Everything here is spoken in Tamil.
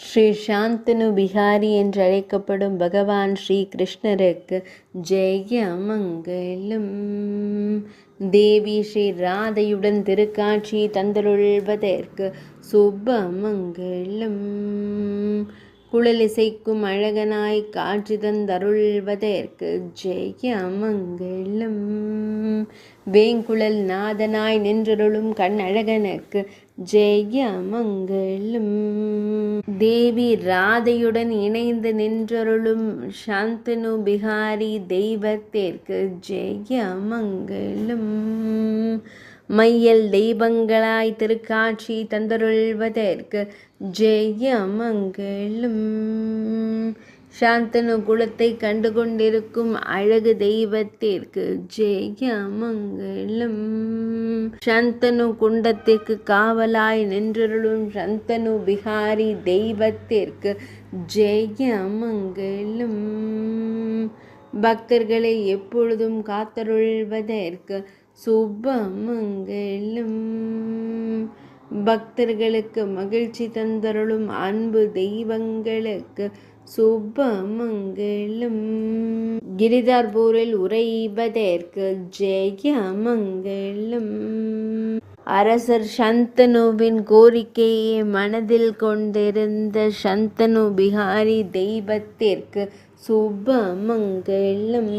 ஸ்ரீ சாந்தனு பிஹாரி என்று அழைக்கப்படும் பகவான் ஸ்ரீ கிருஷ்ணருக்கு ஜெயமங்கலம். தேவி ஸ்ரீ ராதையுடன் திருக்காட்சி தந்தருள்வதற்கு சுபமங்கலம். குழலிசைக்கும் அழகனாய் காட்சி தந்தருள்வதற்கு ஜெயமங்கலம். வேங்குழல் நாதனாய் நின்றருளும் கண்ணழகனுக்கு ஜெயமங்கலம். தேவி ராதையுடன் இணைந்து நின்றருளும் சாந்தனு பிஹாரி தெய்வத்திற்கு ஜெயமங்கலம். மையல் தெய்வங்களாய் திருக்காட்சி தந்தருள்வதற்கு ஜெயமங்கலம். சாந்தனு குலத்தை கண்டு கொண்டிருக்கும் அழகு தெய்வத்திற்கு ஜெயமங்கலம். சாந்தனு குண்டத்திற்கு காவலாய் நின்றருளும் சாந்தனு பிஹாரி தெய்வத்திற்கு ஜெயமங்கலம். பக்தர்களை எப்பொழுதும் காத்தருள்வதற்கு சுபமங்கலம். பக்தர்களுக்கு மகிழ்ச்சி தந்தருளும் அன்பு தெய்வங்களுக்கு சுபமங்கலம். கிரிதார்பூரில் உறைவதற்கு ஜெயமங்கலம். அரசர் சந்தனுவின் கோரிக்கையை மனதில் கொண்டிருந்த சந்தனு பிஹாரி தெய்வத்திற்கு சுபமங்கலம்.